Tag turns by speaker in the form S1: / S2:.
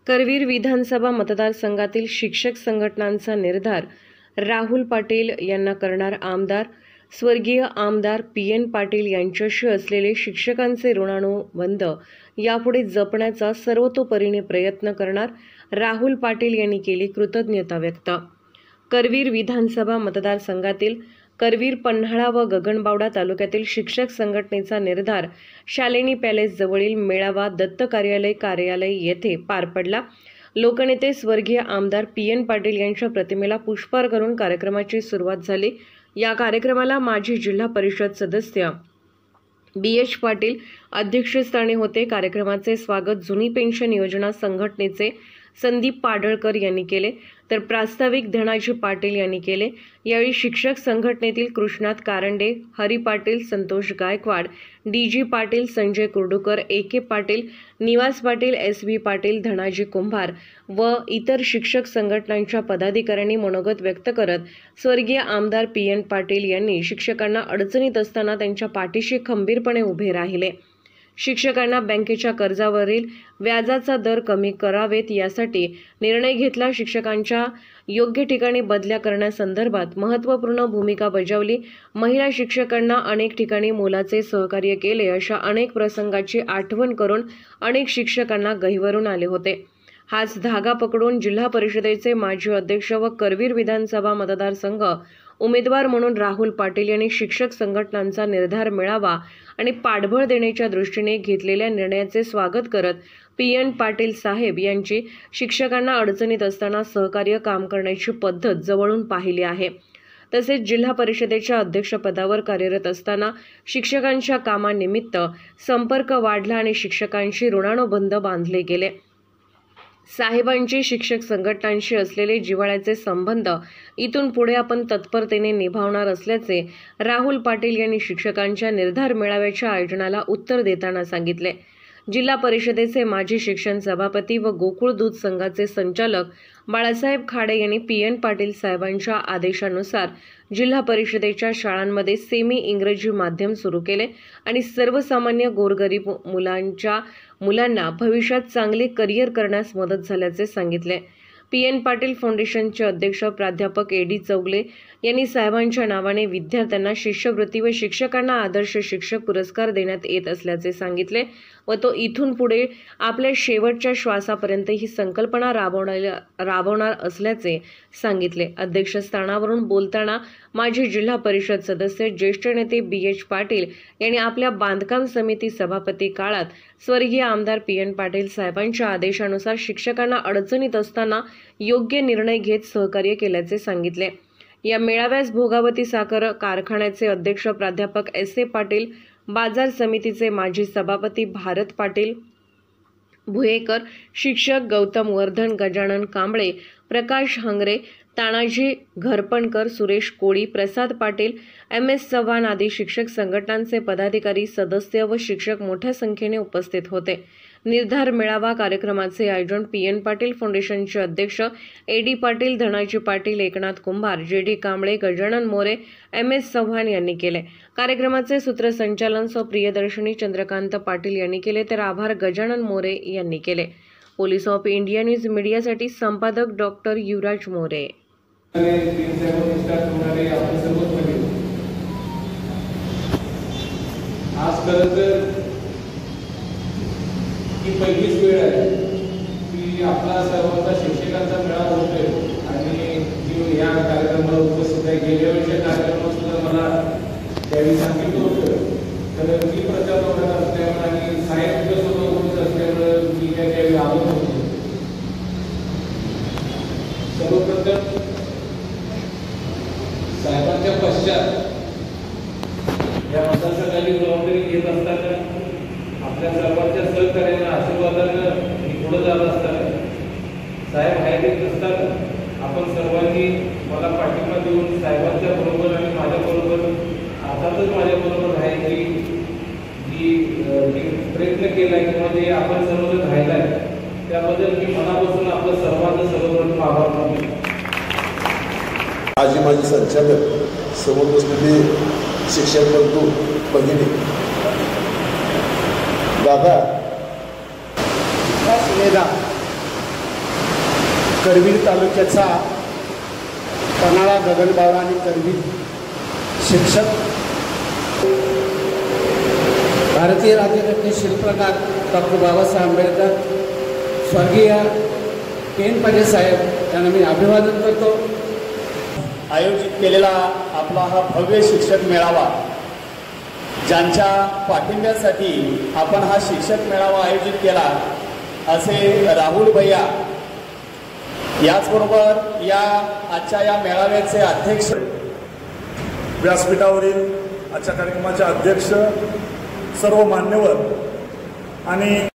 S1: करवीर विधानसभा मतदारसंघातील शिक्षक संघटनांचा निर्धार राहुल पाटील यांना करणार आमदार। स्वर्गीय आमदार PN पाटील यांच्याशी असलेले शिक्षकांचे ऋणानुबंध यापुढे जपण्याचा सर्वतोपरीने प्रयत्न करणार, राहुल पाटील यांनी केली कृतज्ञता व्यक्त। करवीर विधानसभा मतदारसंघातील करवीर, पन्हाळा व गगनबावडा तालुक्यातील शिक्षक संघटनेचा निर्धार शालिनी पॅलेस जवळील मेळावा दत्त कार्यालय येथे पार पडला। लोकनेते स्वर्गीय आमदार PN पाटील यांच्या प्रतिमेला पुष्पहार करून कार्यक्रमाची सुरुवात झाली। या कार्यक्रमाला माजी जिल्हा परिषद सदस्य BH पाटील अध्यक्षस्थानी होते। कार्यक्रमाचे स्वागत जुनी पेन्शन योजना संघटनेचे संदीप पाडळकर यांनी केले, तर प्रास्ताविक धनाजी पाटील यांनी केले। यावेळी शिक्षक संघटनेतील कृष्णात कारंडे, हरी पाटील, संतोष गायकवाड, DG पाटील, संजय कुर्डुकर, AK पाटील, निवास पाटील, SV पाटील, धनाजी कुंभार व इतर शिक्षक संघटनांच्या पदाधिकाऱ्यांनी मनोगत व्यक्त करत स्वर्गीय आमदार PN पाटील यांनी शिक्षकांना अडचणीत असताना त्यांच्या पाठीशी खंबीरपणे उभे राहिले। शिक्षकांना बँकेच्या कर्जावरील व्याजाचा दर कमी करावेत यासाठी निर्णय घेतला। शिक्षकांच्या योग्य ठिकाणी बदल्या करण्यासंदर्भात महत्त्वपूर्ण भूमिका बजावली। महिला शिक्षकांना अनेक ठिकाणी मोलाचे सहकार्य केले, अशा अनेक प्रसंगाची आठवण करून अनेक शिक्षकांना गहिवरून आले होते। हाच धागा पकडून जिल्हा परिषदेचे माजी अध्यक्ष व करवीर विधानसभा मतदारसंघ उमेदवार म्हणून राहुल पाटील यांनी शिक्षक संघटनांचा निर्धार मिळावा आणि पाठबळ देण्याच्या दृष्टीने घेतलेल्या निर्णयाचे स्वागत करत PN पाटील साहेब यांची शिक्षकांना अडचणीत असताना सहकार्य काम करण्याची पद्धत जवळून पाहिली आहे। तसेच जिल्हा परिषदेच्या अध्यक्षपदावर कार्यरत असताना शिक्षकांच्या कामानिमित्त संपर्क वाढला आणि शिक्षकांशी ऋणानुबंध बांधले गेले। साहेबांचे शिक्षक संघटनांशी असलेले जिव्हाळ्याचे संबंध इथून पुढे आपण तत्परतेने निभावणार असल्याचे राहुल पाटील यांनी शिक्षकांच्या निर्धार मेळाव्याच्या आयोजनाला उत्तर देताना सांगितले। जिल्हा परिषदेचे माजी शिक्षण सभापती व गोकुळ दूध संघाचे संचालक बाळासाहेब खाडे यांनी PN पाटील साहेबांच्या आदेशानुसार जिल्हा परिषदेच्या शाळांमध्ये सेमी इंग्रजी माध्यम सुरू केले आणि सर्वसामान्य गोरगरीब मुलांना भविष्यात चांगले करिअर करण्यास मदत झाल्याचे सांगितले। PN पाटील फाउंडेशनचे अध्यक्ष प्राध्यापक AD चौगले यांनी साहेबांच्या नावाने विद्यार्थ्यांना शिष्यवृत्ती व शिक्षकांना आदर्श शिक्षक पुरस्कार देण्यात येत असल्याचे सांगितले व तो इथून पुढे आपल्या शेवटच्या श्वासापर्यंत ही संकल्पना राबवणार असल्याचे सांगितले। अध्यक्षस्थानावरून बोलताना माजी जिल्हा परिषद सदस्य ज्येष्ठ नेते BH पाटील यांनी आपल्या बांधकाम समिती सभापती काळात स्वर्गीय आमदार PN पाटील साहेबांच्या आदेशानुसार शिक्षकांना अडचणीत असताना योग्य निर्णय घेत सहकार्य केल्याचे सांगितले। या मेळाव्यास भोगावती साखर कारखान्याचे अध्यक्ष प्राध्यापक SA पाटील, बाजार समितीचे माजी सभापती भारत पाटील भुयेकर, शिक्षक गौतम वर्धन, गजानन कांबळे, प्रकाश हंगरे, तानाजी घरपणकर, सुरेश कोळी, प्रसाद पाटील, MS चव्हाण आदी शिक्षक संघटनांचे पदाधिकारी, सदस्य व शिक्षक मोठ्या संख्येने उपस्थित होते। निर्धार मेळावा कार्यक्रमाचे आयोजन PN पाटील फाउंडेशनचे अध्यक्ष AD पाटील, धनाजी पाटील, एकनाथ कुंभार, JD कांबळे, गजानन मोरे, MS चव्हाण यांनी केले। कार्यक्रमाचे सूत्रसंचालन प्रियदर्शनी चंद्रकांत पाटील यांनी केले, तर आभार गजानन मोरे यांनी केले। पोलीस ऑफ इंडिया न्यूज मीडियासाठी संपादक डॉक्टर युवराज मोरे।
S2: ही पहिलीच वेळ आहे की आपला सर्वांचा शिक्षकांचा मेळावा होतोय आणि या कार्यक्रमाला उपस्थित आहे। गेल्या वेळच्या कार्यक्रमात सुद्धा मला त्यावेळी सांगितलं होतं, तर मी प्रचार करत असल्यामुळे आणि साहेब सुद्धा उपस्थित असल्यामुळे मी त्यावेळी आलो होतो। सर्वप्रथम साहेबांच्या पश्चात या मतदारसंघाची जबाबदारी घेत असताना आपल्या सर्वांच्या सहकार्याने आशीर्वादानं पुढे जात असताना साहेब हयातीत नसताना आपण सर्वांनी मला पाठिंबा देऊन साहेबांच्या बरोबर आणि माझ्याबरोबर अर्थातच माझ्याबरोबर राहायची जी प्रयत्न केला किंवा जे आपण सर्वजण राहिला आहे त्याबद्दल मी मनापासून आपलं सर्वांचं सर्वप्रथम आभार मानतो।
S3: आज माझे संचालक समोर बसलेले शिक्षक बंधू भगिनी, दादा, सुनेदा
S4: करवीर तालुक्याचा पन्हाळा गगनबावडा आणि करवीर शिक्षक भारतीय राज्यघटने शिल्पकार डॉक्टर बाबासाहेब आंबेडकर स्वर्गीय PN पाटील साहेब यांना मी अभिवादन करतो.
S5: आयोजित केलेला आपला हा भव्य शिक्षक मेळावा, ज्यांच्या पाठिंब्यासाठी आपण हा शिक्षक मेळावा आयोजित केला असे राहुल भैया, याचबरोबर या आजच्या या मेळाव्याचे अध्यक्ष,
S6: व्यासपीठावरील आजच्या कार्यक्रमाचे अध्यक्ष, सर्व मान्यवर आणि